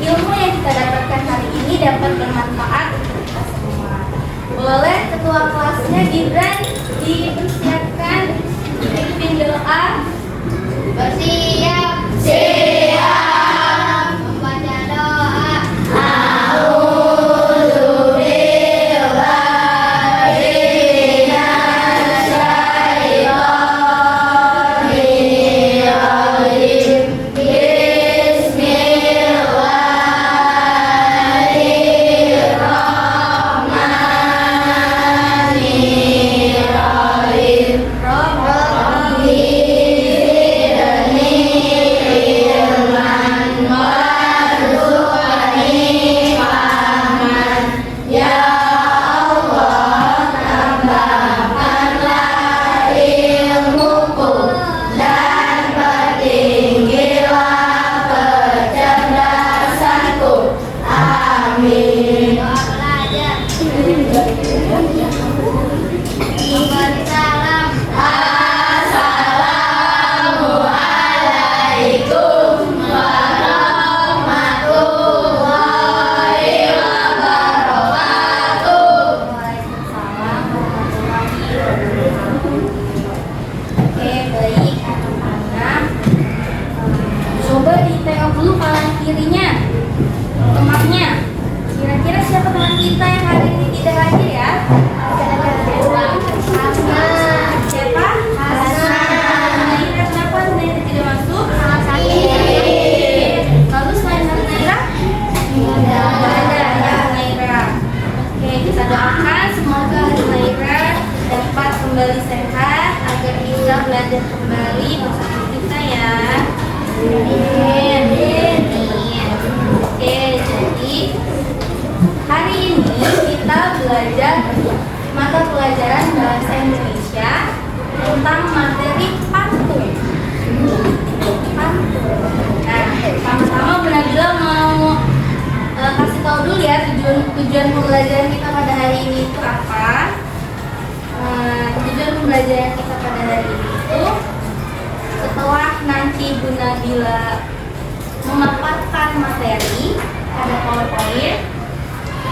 ilmu yang kita dapatkan hari ini dapat bermanfaat untuk kita semua. Boleh ketua kelasnya Gibran dipersiapkan pimpin doa. Bersiap. Siap. Membaca doa. Kirinya, temannya. Kira-kira siapa teman kita yang hari ini tidak hadir ya? Siapa? Hasan. Kenapa Naira tidak masuk? Lalu selain Naira? Tidak ada ya Naira. Oke, kita doakan semoga Naira dapat kembali sehat agar bisa belajar kembali bersama kita ya. Amin. Oke, jadi hari ini kita belajar mata pelajaran bahasa Indonesia tentang materi pantun. Nah, sama-sama Nabila mau kasih tahu dulu ya tujuan pembelajaran kita pada hari ini itu apa. Tujuan pembelajaran kita pada hari ini itu setelah nanti Bu Nabila memaparkan materi pada PowerPoint,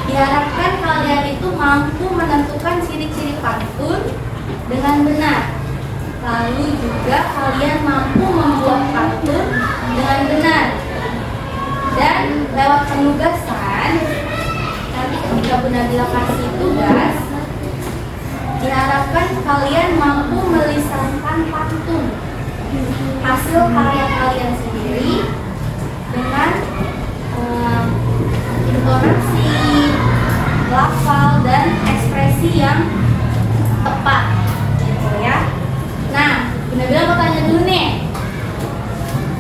diharapkan kalian itu mampu menentukan ciri-ciri pantun dengan benar. Lalu juga kalian mampu membuat pantun dengan benar. Dan lewat penugasan, nanti ketika Bu Nabila kasih tugas, diharapkan kalian mampu melisankan pantun hasil karya kalian sendiri dengan intonasi, lafal, dan ekspresi yang tepat, gitu ya. Nah, Bu Nabila mau tanya dulu nih,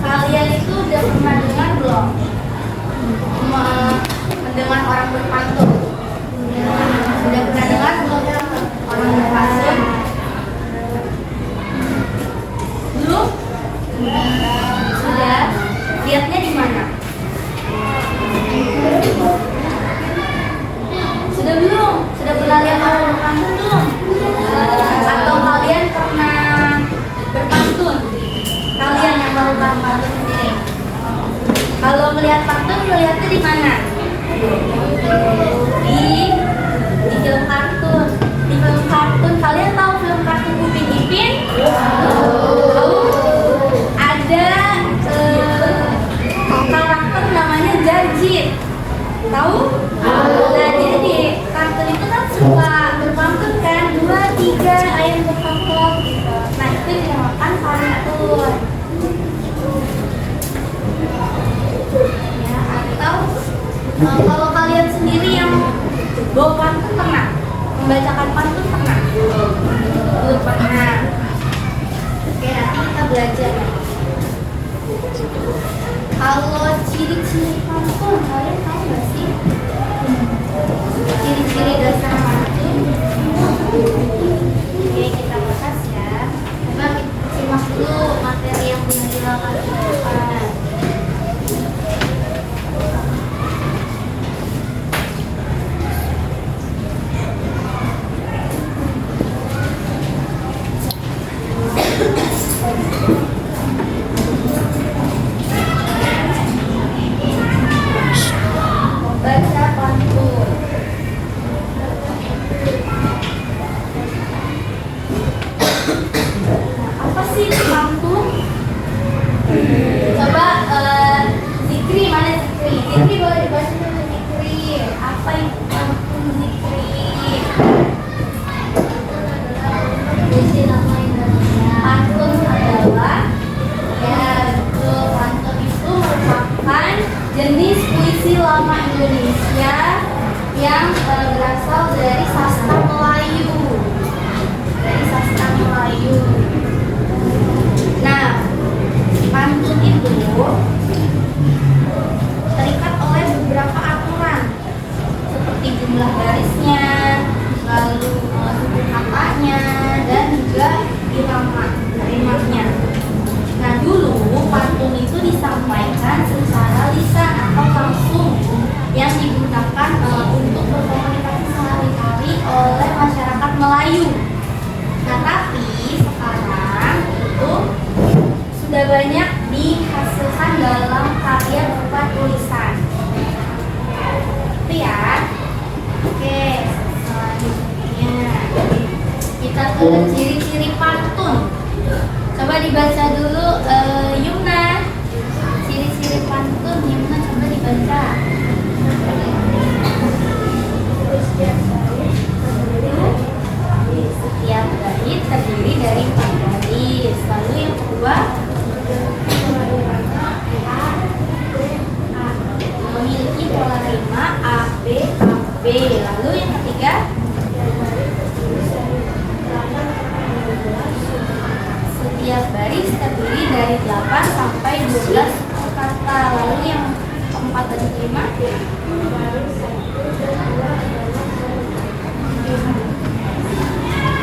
kalian itu udah pernah dengar belum mendengar orang berpantun? Udah pernah dengar belum orang berpantun? Belum? Sudah? Lihatnya di mana? Sudah belum? Sudah pernah lihat orang berpantun belum? Atau kalian pernah berpantun? Kalian yang baru pantun sendiri. Kalau melihat pantun, melihatnya di mana? Di film kartun. Di film kartun, kalian tahu film kartun Upin Ipin? Tahu? Ada karakter namanya Jajit. Tahu? Nah, jadi di kartun itu kan suka berpantun kan, 2, 3 ayam berkokok gitu. Nah, itu dinamakan pantun. Ya, atau kalau kalian sendiri yang bawa pantun pernah? Membacakan pantun pernah? Belum pernah. Oke, nanti kita belajar. Kalau ciri-ciri pantun, kalian tahu nggak sih? Ciri-ciri dasar pantun. Oke, kita bahas ya. Coba kita simak dulu materi yang Bu Nabila kasih. Coba Zikri, mana Zikri? Zikri boleh dibaca dulu Zikri. Apa itu pantun Zikri? Pantun adalah, ya betul, pantun itu merupakan jenis puisi lama Indonesia yang berasal dari sastra Melayu. Nah, pantun itu terikat oleh beberapa aturan seperti jumlah barisnya, lalu suku katanya, dan juga iramanya. Nah, dulu pantun itu disampaikan secara lisan atau langsung yang digunakan untuk berkomunikasi sehari-hari oleh masyarakat Melayu. Nah, tapi sekarang itu sudah banyak dihasilkan dalam karya berupa tulisan. Itu ya. Oke, selanjutnya kita ke ciri-ciri pantun. Coba dibaca dulu, Yumna. Ciri-ciri pantun, Yumna coba dibaca. Setiap bait terdiri dari 4 baris. Lalu yang kedua, memiliki pola rima A B A B. Lalu yang ketiga, setiap baris terdiri dari 8 sampai 12 kata. Lalu yang keempat dan kelima,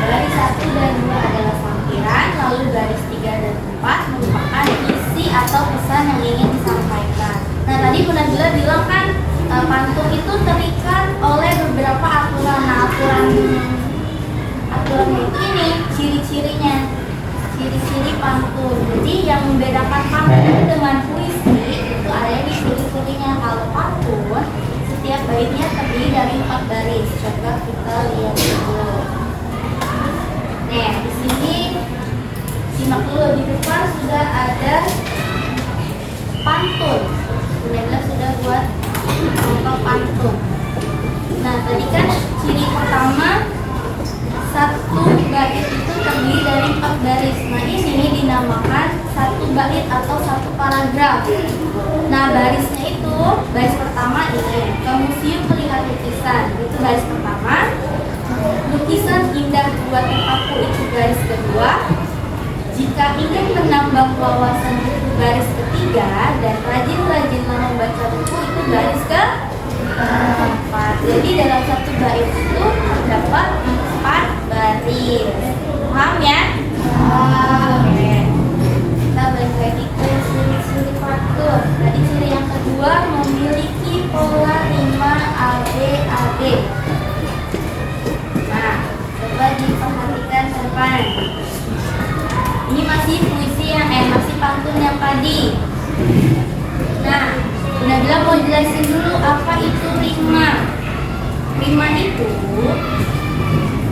baris 1 dan 2 adalah sampiran, lalu baris 3 dan 4 merupakan isi atau pesan yang ingin disampaikan. Nah, tadi Bunda Bila bilang kan pantun itu terikat oleh beberapa aturan. Nah, aturannya itu ini ciri-cirinya, ciri-ciri pantun. Jadi yang membedakan pantun dengan puisi itu ada di ciri-cirinya. Kalau pantun setiap baitnya terdiri dari 4 baris. Coba kita lihat dulu. Nah, di sini simak dulu, di depan sudah ada pantun. Bunda sudah buat contoh pantun. Nah, tadi kan ciri pertama, satu bait itu terdiri dari 4 baris. Nah, ini dinamakan satu bait atau satu paragraf. Nah, barisnya itu, baris pertama ini, ke museum melihat lukisan. Itu baris pertama. Lukisan indah buat terpaku, itu baris kedua. Jika ingin menambah wawasan, itu baris ketiga. Dan rajin-rajinlah membaca buku, itu baris keempat. Jadi dalam satu bait itu terdapat 4 baris. Paham ya? Oke. Kita balik lagi ke ciri-ciri pantun. Tadi ciri yang kedua, memiliki pola rima ABAB. Nah, coba diperhatikan ke depan. Ini masih puisi masih pantun yang tadi. Nah, Bunda Bila mau jelasin dulu apa itu rima. Rima itu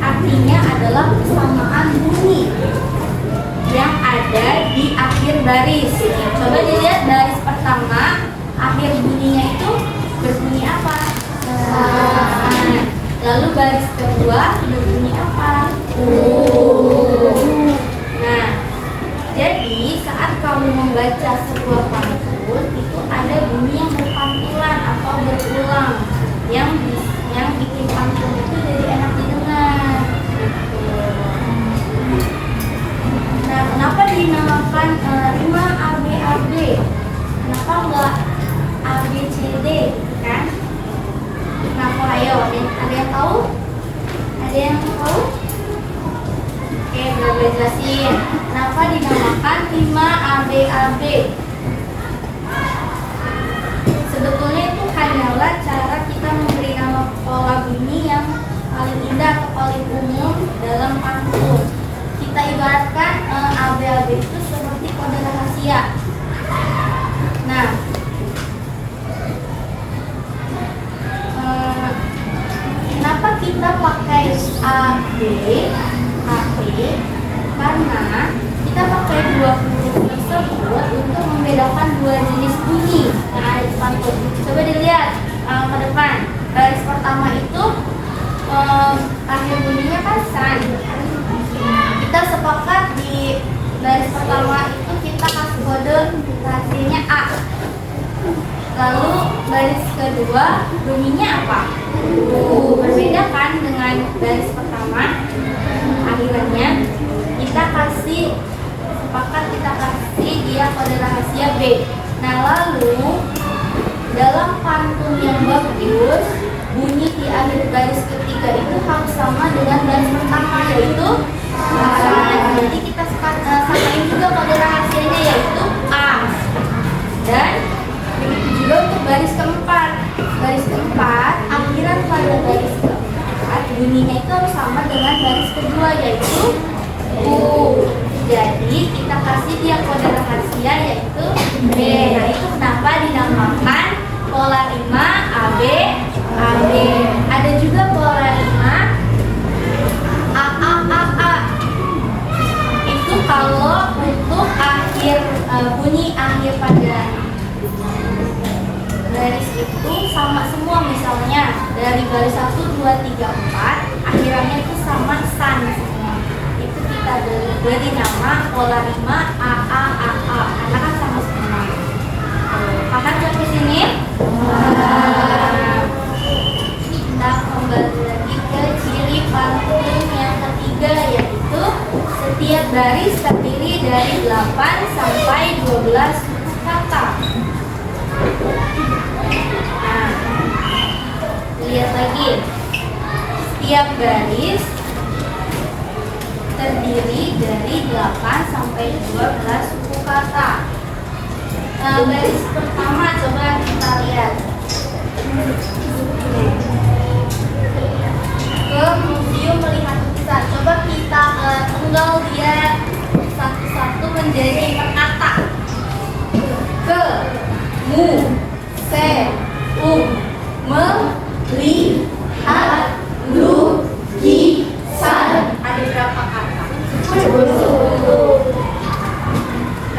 artinya adalah kesamaan bunyi yang ada di akhir baris. Coba dilihat baris pertama, akhir bunyinya itu berbunyi apa? Lalu baris kedua berbunyi apa? Nah, jadi saat kamu membaca sebuah pantun itu ada bunyi yang berpantulan atau berulang yang bikin pantun itu jadi enak didengar. Nah, kenapa dinamakan rima ABAB? Kenapa enggak ABCD, kan? Kenapa? Ayo, ada yang tahu? Ada yang tahu? Oke, boleh jelasin. Kenapa dinamakan rima ABAB? Sebetulnya itu hanyalah cara kita memberi nama pola bunyi yang paling indah atau paling umum dalam pantun. Kita ibaratkan ABAB itu seperti kode rahasia. Nah, kenapa kita pakai AB, AP? Karena kita pakai 2 huruf tersebut untuk kedua bunyinya apa? Berbeda kan dengan baris pertama. Akhirannya kita kasih dia kode rahasia B. Nah, lalu dalam pantun yang bagus, bunyi di akhir baris ketiga itu harus sama dengan baris pertama, yaitu jadi kita samain juga kode rahasianya, yaitu A. Dan begitu juga untuk baris keempat. Baris keempat, akhiran pada baris keempat bunyinya itu harus sama dengan baris kedua, yaitu U. Jadi kita kasih dia kode rahasia, yaitu B. Nah, itu kenapa dinamakan pola 5 AB AB. Ada juga pola 5 AA AA. Itu kalau untuk akhir bunyi akhir pada baris itu sama semua, misalnya dari baris 1 2 3 4 akhirannya itu sama san semua. Itu kita beri nama pola 5 AA AA karena kan sama semua. Paham sampai sini? Kita kembali lagi ke ciri pantun yang ketiga, yaitu setiap baris terdiri dari 8 sampai 12 kata. Nah, lihat lagi. Setiap baris terdiri dari 8 sampai 12 suku kata. Nah, baris pertama coba kita lihat. Ke museum melihat lukisan. Coba kita tunggal dia satu-satu menjadi perkata. Ke, mu, se, melihat lukisan. Ada berapa kata? 10.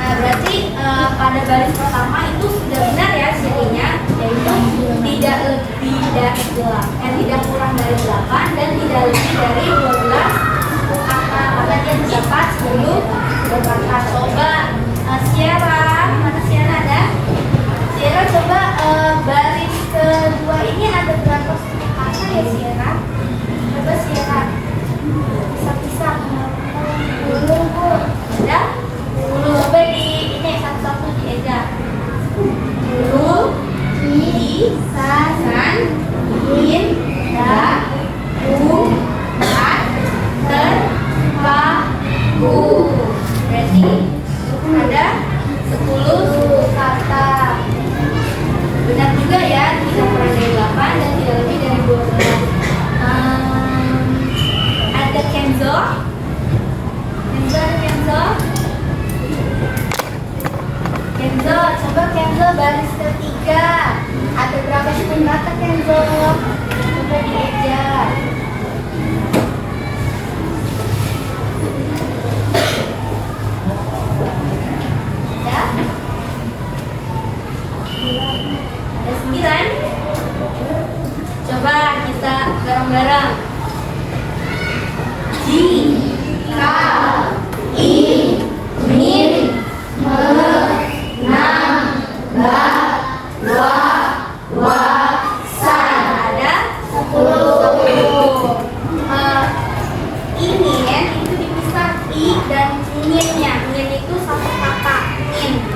Nah, berarti pada baris pertama itu sudah benar ya cirinya, yaitu tidak lebih dari 8, tidak kurang dari 8 dan tidak lebih dari 12 kata. Maka dia terdapat 10 kata. Coba Sierra, mana Sierra ada? Sierra coba baris kedua ini ada berapa kata ya Sierra? Coba Sierra pisah-pisah. 10 Bu. Ada? 10. Coba di ini satu-satu dieja. 10 kisasan indah buat terpaku. Berarti ada 10 kata. Benar juga ya, tidak kurang dari 8 dan tidak lebih dari 12. Ada Kenzo. Kenzo, coba Kenzo baris ketiga. Ada berapa suku kata Kenzo? Coba dieja. Ya? Ada 9. Coba kita bareng-bareng. Jika ingin menambah wawasan, ada 10. Ingin itu dipisah i dan inginnya. Ingin itu satu kata, ingin.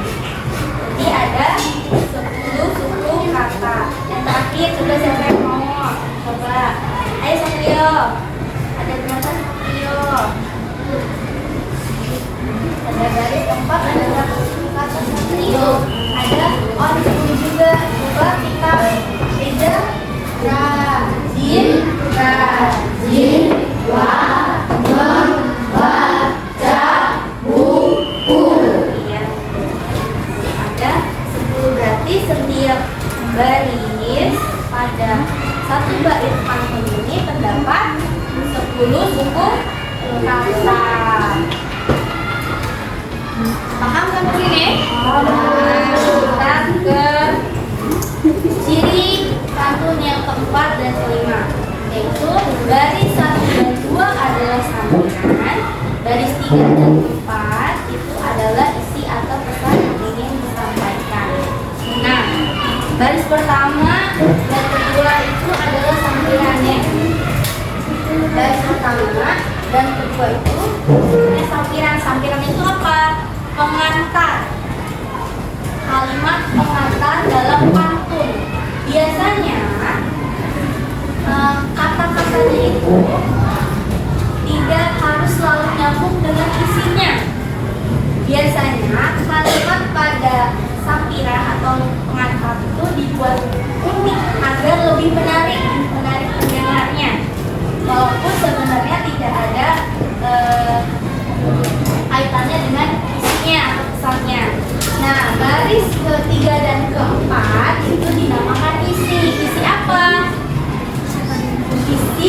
Jadi ada 10 suku kata. Yang terakhir coba siapa yang mau? Coba. Ayo Satrio. Ada berapa Satrio? Ada baris keempat, ada berapa suku kata Satrio? Ada on 10 juga. Coba kita beda. Rajin membaca buku. Iya. Ada 10, berarti setiap baris pada satu baris pantun ini terdapat 10 suku kata. Paham kan begini? Kita ke ciri pantun yang keempat dan kelima, yaitu baris 1 dan 2 adalah sambungan, baris 3 dan 4 itu adalah isi atau pesan yang ingin disampaikan. Nah, Baris pertama dan kedua itu adalah sampirannya. Baris pertama dan kedua itu sampiran. Sampiran itu apa? Pengantar. Kalimat pengantar dalam pantun. Biasanya kata-katanya itu tidak harus selalu nyambung dengan isinya. Biasanya kalimat pada sampiran atau pengantar itu dibuat unik agar lebih menarik pendengarnya. Walaupun sebenarnya tidak ada kaitannya dengan isinya atau pesannya. Nah, baris ketiga dan keempat itu dinamakan isi. Isi apa? Isi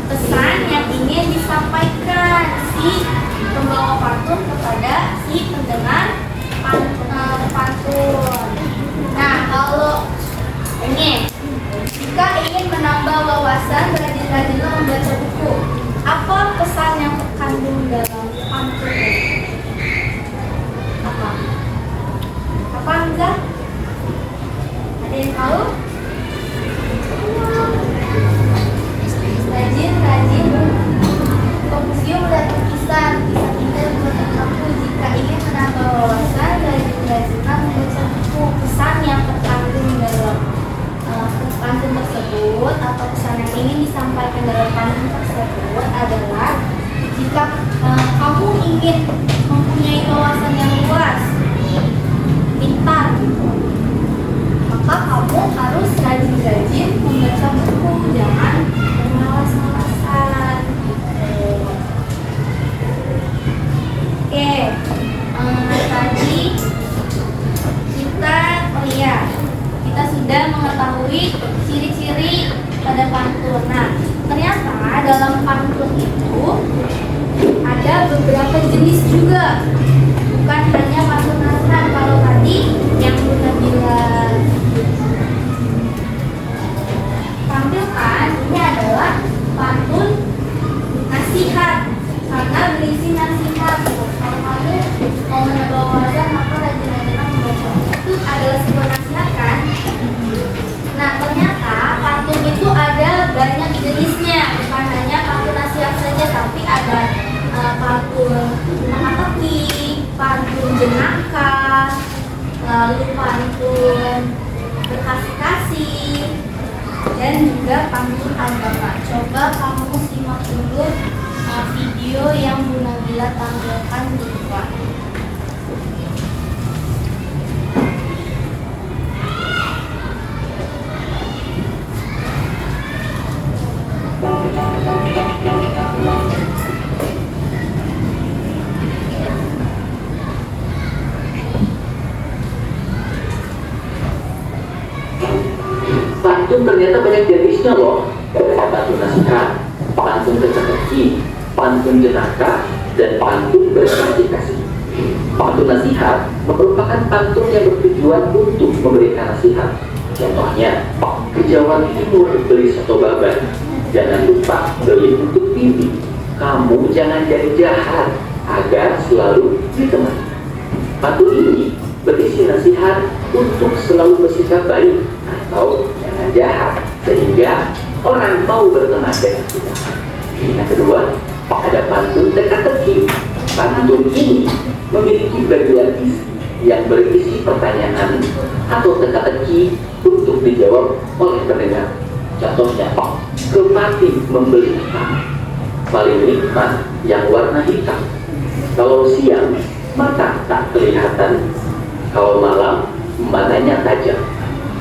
pesan yang ingin disampaikan si pembawa pantun kepada si pendengar pantun. Nah, kalau ini jika ingin menambah wawasan, rajin-rajinlah membaca buku. Apa pesan yang terkandung dalam pantun ini? Apa enggak? Ada yang tahu? Rajin ke museum dan lukisan, kisah indah buatan kamu. Jika ingin menambah wawasan, rajin-rajinlah membaca buku. Pesan yang terkandung dalam pantun tersebut atau pesan yang ingin disampaikan dalam pantun tersebut adalah jika kamu ingin mempunyai wawasan yang luas, pintar, maka kamu harus rajin-rajin membaca buku, jangan bermalas-malasan. Oke, tadi kita sudah mengetahui ciri-ciri pada pantun. Nah, ternyata dalam pantun itu ada beberapa jenis juga, bukan hanya pantun nasihat. Kalau tadi yang Bunda bilang tampilkan, ini adalah pantun nasihat karena berisi nasihat. Kalau kamu mau menambah wawasan, maka rajin-rajinlah membaca. Itu adalah sebuah nasihat kan? Nah, ternyata pantun itu ada banyak jenisnya, bukan hanya pantun nasihat saja, tapi ada pantun teka-teki, pantun jenaka, lalu pantun berkasih-kasih, dan juga pantun agama. Coba kamu simak dulu video yang Bu Nabila tampilkan di depan. Pantun ternyata banyak jenisnya loh. Ada pantun nasihat, pantun teka-teki, pantun jenaka, dan pantun berkasih-kasih. Pantun nasihat merupakan pantun yang bertujuan untuk memberikan nasihat. Contohnya, ke Jawa Timur beli soto babat, jangan lupa beli untuk pipi. Kamu jangan jadi jahat agar selalu ditemani. Pantun ini berisi nasihat untuk selalu bersikap baik atau jangan jahat sehingga orang mau berteman dengan kita. Yang kedua, ada pantun teka-teki. Pantun ini memiliki bagian isi yang berisi pertanyaan atau teka-teki untuk dijawab oleh pendengar. Contohnya, kemati membeli apa? Paling nikmat yang warna hitam. Kalau siang, mata tak kelihatan. Kalau malam, matanya tajam.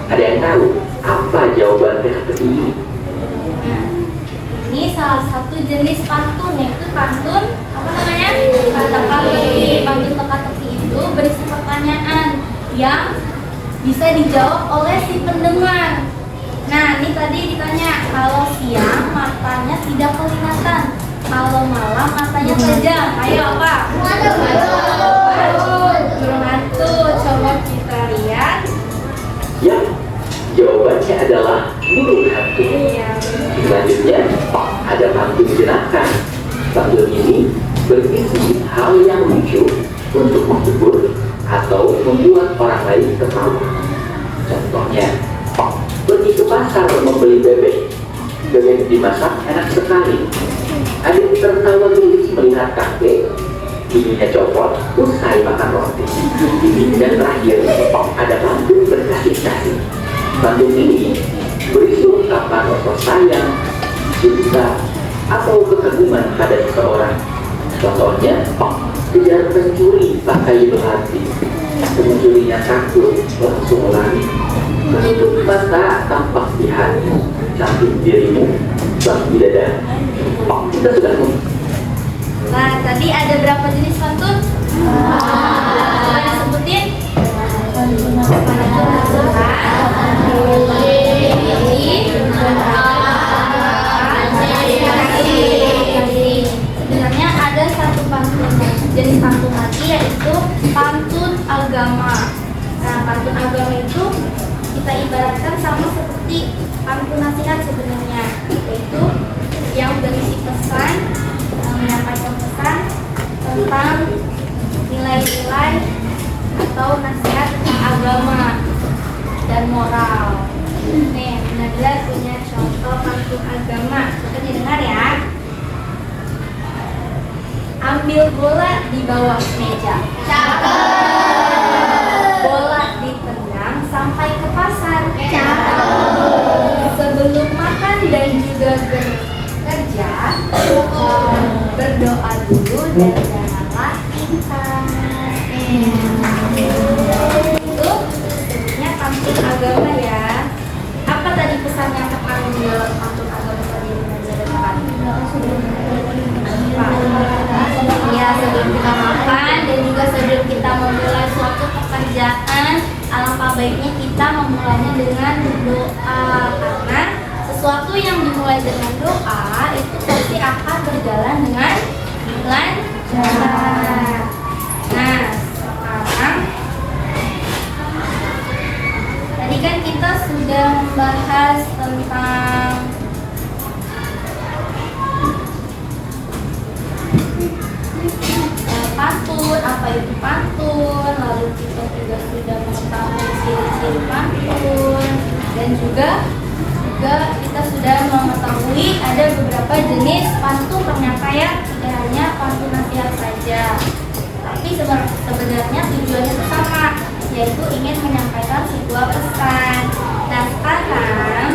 Ada yang tahu apa jawaban teka-teki ini? Ini salah satu jenis pantun, yaitu pantun apa namanya? Teka-teki. Pantun teka-teki itu berisi pertanyaan yang bisa dijawab oleh si pendengar. Nah, ini tadi ditanya, kalau siang matanya tidak kelihatan, kalau malam matanya tajam. Ayo apa? Burung hantu. Coba kita lihat. Ya, jawabannya adalah burung hantu. Selanjutnya, ada pantun jenaka. Pantun ini berisi hal yang lucu untuk menghibur atau membuat orang lain tertawa. Contohnya, pergi ke pasar membeli bebek. Bebek dimasak enak sekali. Adik tertawa gelis melihat kakek. Giginya copot, usai makan roti. Dan terakhir, ada pantun berkasih-kasih. Pantun ini berisi ungkapan rasa sayang, cinta, atau kekaguman pada seseorang. Contohnya, kejar pencuri pakai hati. Pencurinya takut, langsung lari. Menutup mata tampak di hati. Cantik dirimu, bang di dada. Kita sudah Nah, tadi ada berapa jenis pantun? Coba sebutin. Pantun sebenarnya ada satu pantun jenis pantun lagi, yaitu pantun agama. Nah, pantun agama itu kita ibaratkan sama seperti pantun nasihat sebenarnya, yaitu yang berisi pesan, menyampaikan pesan tentang nilai-nilai atau nasihat tentang agama dan moral. Nih, Nabila punya contoh pantun agama. Coba didengar ya. Ambil bola di bawah meja. Bola ditendang sampai ke pasar. Sebelum makan dan juga bekerja, berdoa dulu dan janganlah ingkar. Itu sebutnya pantun agama ya. Apa tadi pesan yang terkandung di dalam pantun agama tadi yang dibacakan? Ya, sebelum kita makan dan juga sebelum kita memulai suatu pekerjaan, alangkah baiknya kita memulainya dengan doa, karena sesuatu yang dimulai dengan doa itu pasti akan berjalan dengan lancar. Nah, sekarang tadi kan kita sudah membahas tentang pantun, apa itu pantun, lalu kita juga sudah mengetahui ciri-ciri pantun, dan juga kita sudah mengetahui ada beberapa jenis pantun, ternyata ya tidak hanya pantun nasihat saja, tapi sebenarnya tujuannya itu sama, yaitu ingin menyampaikan sebuah pesan. Nah, sekarang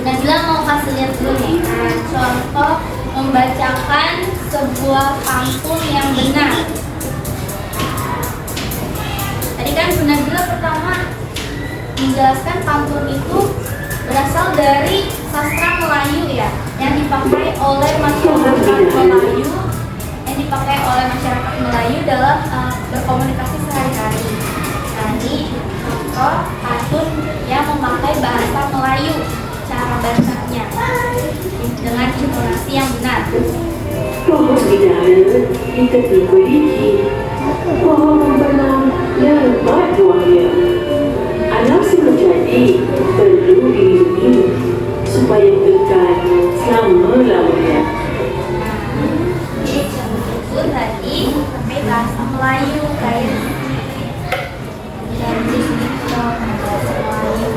Nabila mau kasih lihat dulu nih, contoh membacakan sebuah pantun yang benar. Tadi kan Nabila pertama menjelaskan pantun itu berasal dari sastra Melayu ya, yang dipakai oleh masyarakat Melayu dalam berkomunikasi sehari-hari. Nah, ini contoh pantun yang memakai bahasa Melayu, cara bacanya dengan intonasi yang benar. Pohon bidara di tepi beriki, pohon membenam yang lebat buahnya. Anak si menjadi perlu dilindungi supaya kekal selama-lamanya. Jadi itu tadi pakai bahasa Melayu kayak dari bahasa Melayu.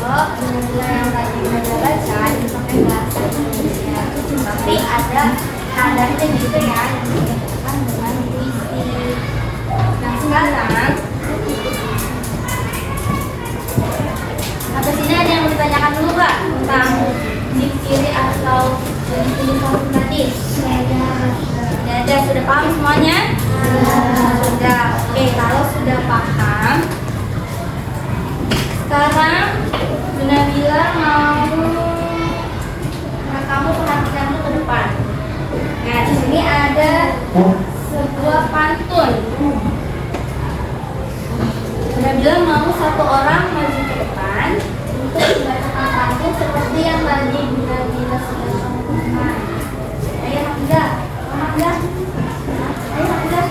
Kalau yang tadi Nabila baca itu pakai bahasa Indonesia, tapi ada nadanya gitu ya, yang dibacakan dengan puisi. Nah, sekarang sampai sini ada yang mau ditanyakan dulu Kak tentang ciri-ciri atau jenis pantun tadi? Ada, sudah paham semuanya? Sudah. Oke, kalau sudah paham, sekarang Nabila mau kamu perhatikan dulu ke depan. Nah, di sini ada sebuah pantun. Nabila mau satu orang maju ke depan untuk membacakan pantun seperti yang tadi Nabila sudah lakukan. Ayo Hamzah, ayo Hamzah.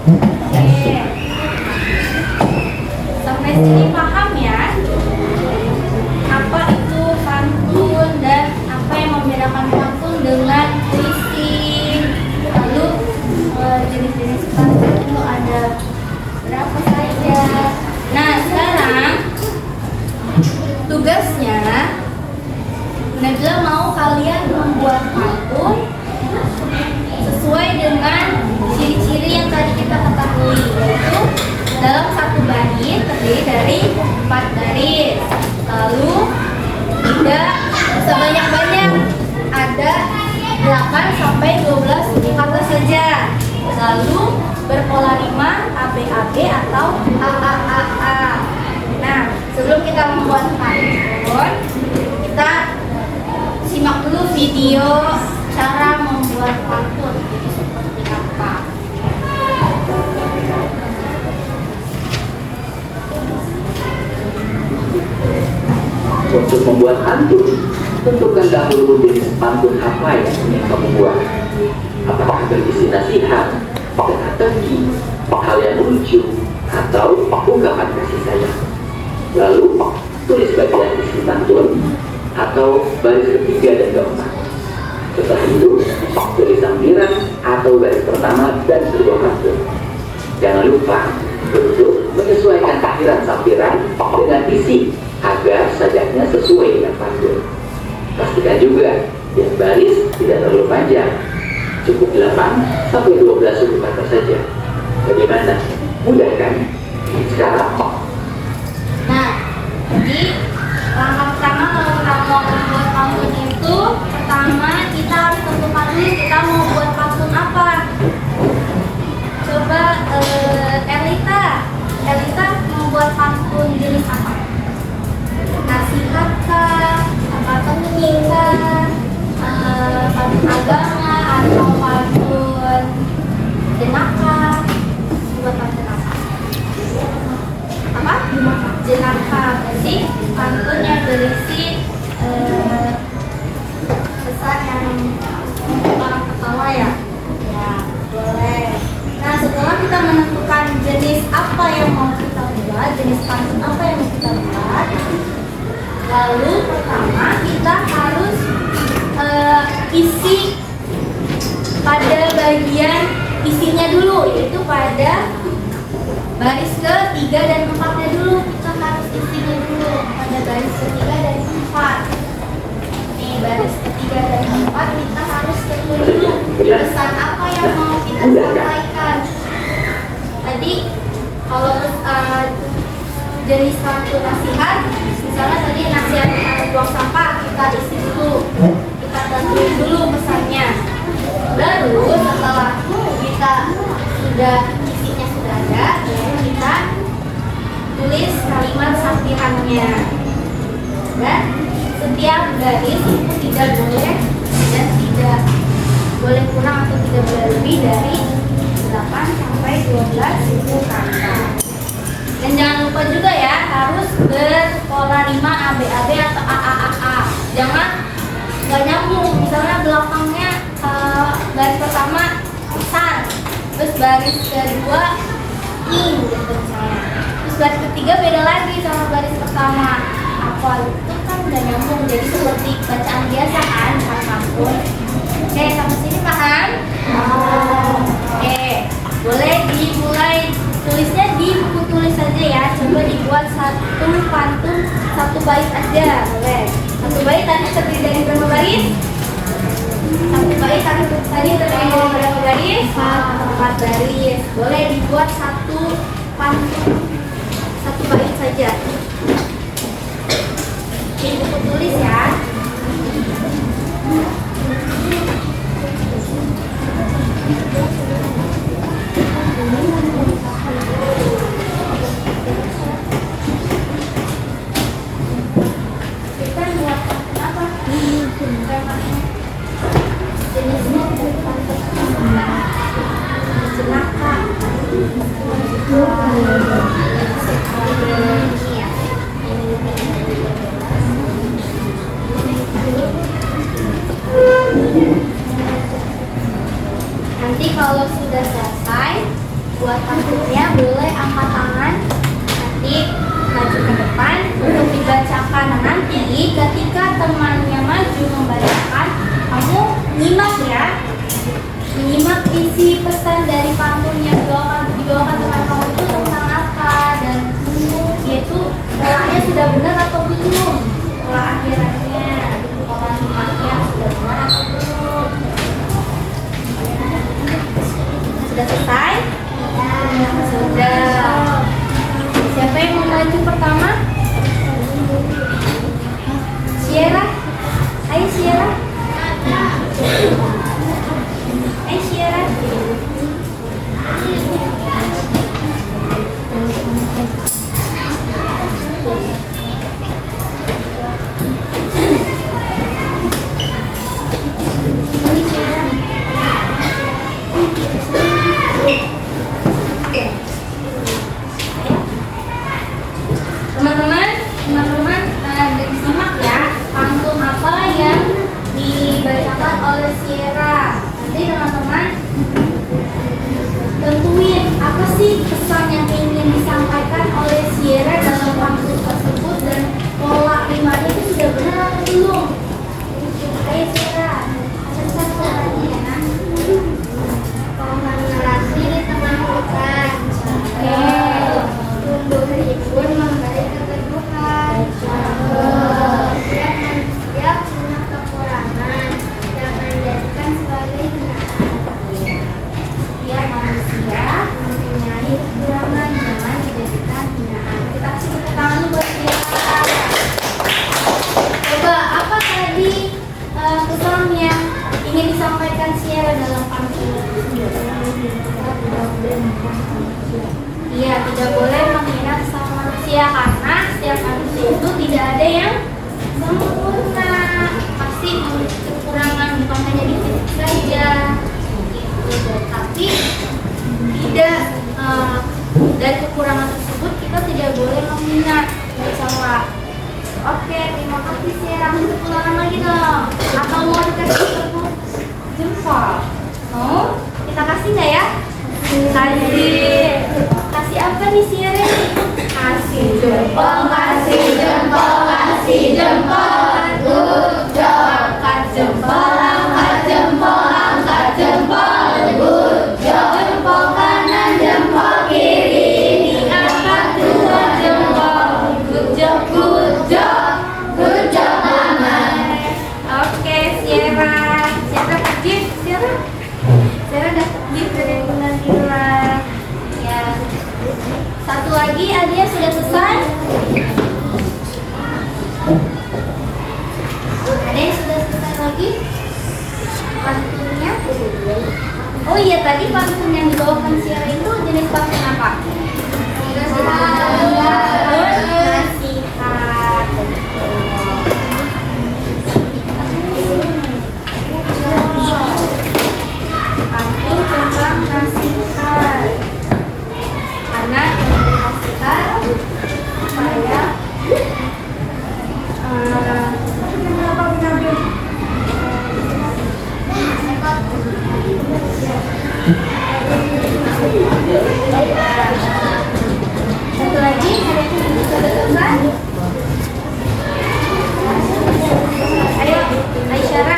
Oke. Sampai sini paham ya? Apa itu pantun dan apa yang membedakan pantun dengan puisi? Lalu jenis-jenis pantun itu ada berapa saja? Nah, sekarang tugasnya Najla mau kalian membuat pantun sesuai dengan ciri-ciri yang tadi kita ketahui, yaitu dalam satu baris terdiri dari 4 baris, lalu tidak sebanyak-banyak, ada 8 sampai 12 kata saja, lalu berpola rima ABAB atau AAAA. Nah, sebelum kita membuat pantun, kita simak dulu video cara membuat pantun itu seperti apa. Untuk membuat pantun, tentukan dahulu jenis pantun apa yang ingin kamu buat. Apakah berisi nasihat, teka-teki, hal yang lucu, atau ungkapan kasih sayang. Lalu tulis bagian isi pantun atau baris ketiga dan keempat. Setelah itu, tulis sampiran atau baris pertama dan kedua pantun. Jangan lupa untuk menyesuaikan takdiran sampiran dengan isi agar sajaknya sesuai dengan pantun. Pastikan juga yang baris tidak terlalu panjang, cukup 8 sampai 12 suku kata saja. Bagaimana? Mudah kan? Sekarang Nah, jadi langkah pertama kalau kita mau membuat pantun itu, pertama kita harus tentukan dulu kita mau buat pantun apa. Coba Elita mau buat pantun jenis apa? Nasihat kah? Teka-teki kah? Pantun agama atau pantun jenaka? Buat pantun apa? Apa? Jenaka. Berarti pantun yang berisi pesan yang orang ketawa ya? Ya, boleh. Nah, setelah kita menentukan jenis apa yang mau kita buat, jenis pantun apa yang mau kita buat, lalu pertama kita harus isi pada bagian isinya dulu, yaitu pada baris ketiga dan keempatnya dulu. Kita harus isinya dulu pada baris ketiga dan keempat. Nih, baris ketiga dan keempat kita harus tentuin dulu pesan apa yang mau kita sampaikan. Tadi kalau jenis pantun nasihat, misalnya tadi nasihat tentang buang sampah, kita isi dulu, kita tentuin dulu pesannya. Baru setelah kita sudah isinya sudah ada, baru kita tulis kalimat sampirannya. Dan setiap garis itu tidak boleh dan tidak boleh kurang atau tidak boleh lebih dari 8 sampai 12 suku kata. Dan jangan lupa juga ya, harus berpola rima ABAB atau AAAA. Jangan nggak nyambung, misalnya belakangnya baris pertama san, terus baris kedua ing gitu misalnya, terus baris ketiga beda lagi sama baris pertama. Apa itu kan nggak nyambung, jadi seperti bacaan biasa kan, pantun. Oke, sampai sini paham? Oke, boleh dimulai tulisnya di buku tulis saja ya. Coba dibuat satu pantun, satu bait aja, boleh. Satu bait tadi terdiri dari berapa baris? Satu bait tadi terdiri dari berapa baris? 4 baris. Boleh dibuat satu pantun, satu bait saja. Di buku tulis ya. Kita buat apa? Jenisnya jenaka. Nanti kalau sudah selesai, buat pantunnya boleh angkat tangan, nanti maju ke depan untuk dibacakan. Nah, nanti ketika temannya maju membacakan, kamu nyimak ya, menyimak isi pesan dari pantun yang dibawakan teman kamu itu tentang apa, dan yaitu polanya sudah benar atau belum, pola akhirannya, pola nyimaknya sudah benar atau belum. Sudah selesai? Sudah. Siapa yang mau maju pertama? Sierra? Ayo Sierra. Ayo Sierra. Teman-teman, disimak ya pantun apa yang dibacakan oleh Sierra. Nanti teman-teman tentuin apa sih pesan yang ingin disampaikan oleh Sierra dalam pantun tersebut, dan pola rimanya itu sudah benar atau belum. Ayo Sierra, satu lagi ya. Pohon narasi di tengah hutan. Tumbuh rimbun memberi keteguhan. Setiap manusia punya kekurangan. Jangan jadikan sebagai hinaan. Setiap manusia mempunyai kekurangan, jangan dijadikan hinaan. Kita kasih tepuk tangan dulu buat Sierra. Coba apa tadi pesan yang ingin disampaikan Sierra dalam pantun tersebut? Iya, tidak boleh menghina sesama manusia, karena setiap manusia itu tidak ada yang sempurna, pasti memiliki kekurangan, bukan hanya di fisik saja gitu. Tapi tidak dari kekurangan tersebut kita tidak boleh menghina, mencela. Oke, terima kasih Sierra. Tepuk tangan lagi dong. Atau mau dikasih tepuk jempol? Mau? Kita kasih nggak ya? Kasih. Kasih apa nih Sierra? Kasih jempol, kasih jempol, kasih jempol. Good job. Angkat jempol, angkat jempol, angkat jempol. Good job. Jempol kanan, jempol kiri. Diangkat dua jempol. Good job, good job. Good job mama. Oke Sierra. Sierra pergi, Sierra. Sierra dapat gift dari Bunda Dila. Ya. Satu lagi, Adia sudah selesai? Ada yang sudah selesai lagi? Pantunnya? Oh iya, tadi pantun yang dibawakan Sierra itu jenis pantun apa? Nasihat. Pantun tentang nasihat. Karena nasihat supaya satu lagi, ada yang sudah selesai? Ayo, Aisyara.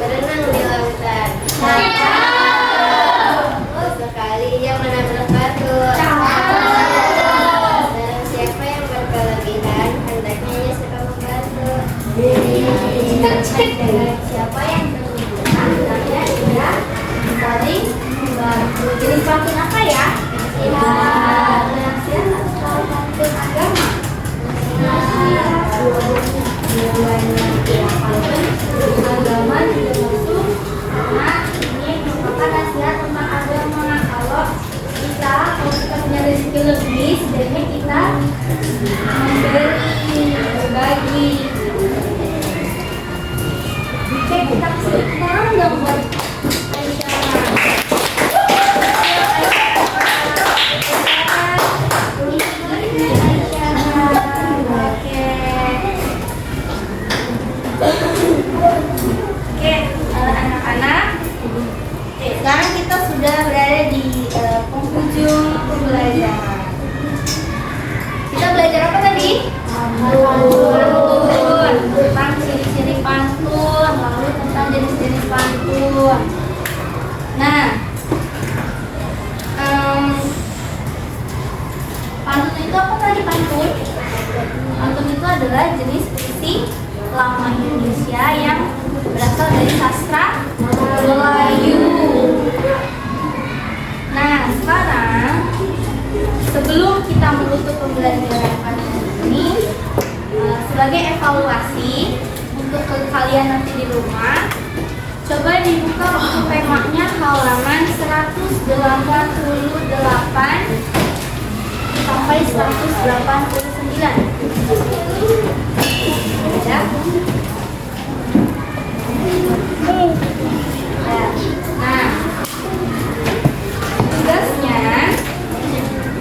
Berenang di lautan. Sekali ia menabrak batu. Barang siapa yang berkelebihan, hendaknya ia suka membantu. Siapa yang berkebutuhan, hendaknya ia saling membantu. Jenis pantun apa ya? Nasihat. Nasihat atau pantun agama? Nasihat. Dua-duanya pantun agama juga masuk, karena ini merupakan nasihat tentang agama. Kalau kita punya rezeki lebih, sebaiknya kita memberi, berbagi. Kita kasih tangan dong buat Oke, anak-anak. Oke, sekarang kita sudah berada di penghujung pembelajaran. Kita belajar apa tadi? Pantun, tentang ciri-ciri pantun, lalu tentang jenis-jenis pantun. Nah, pantun itu apa tadi pantun? Pantun itu adalah jenis puisi lama Indonesia yang berasal dari sastra Melayu. Nah, sekarang sebelum kita menutup pembelajaran pantun ini, sebagai evaluasi untuk kalian nanti di rumah, coba dibuka buku temanya halaman 188 sampai 189. Ya. Nah, tugasnya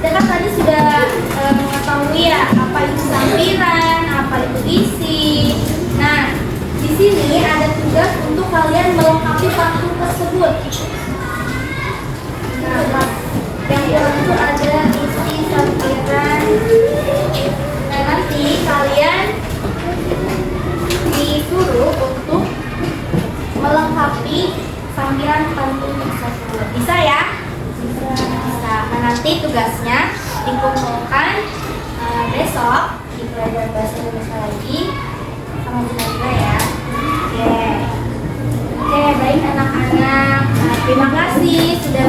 kita kan tadi sudah mengetahui ya apa itu sampiran, apa itu isi. Nah, di sini ada tugas untuk kalian melengkapi pantun tersebut. Nah, yang pertama itu ada isi sampiran. Nah, nanti kalian disuruh untuk melengkapi sampiran pantun tersebut. Bisa ya? Bisa. Nah, nanti tugasnya dikumpulkan besok di pelajaran bahasa Indonesia lagi sama Bunda ya. Oke, baik anak-anak. Nah, terima kasih sudah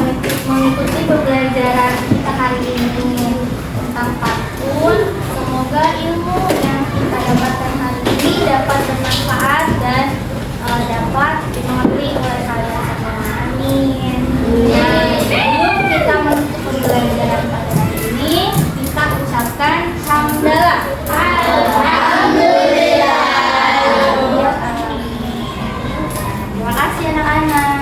mengikuti pembelajaran kita hari ini tentang pantun. Semoga ilmu yang kita dapatkan hari ini dapat bermanfaat dan dapat dimengerti oleh kalian semua. Amin. Nah, sebelum kita menutup pembelajaran pada hari ini, kita ucapkan hamdalah. Alhamdulillah. Terima kasih anak-anak.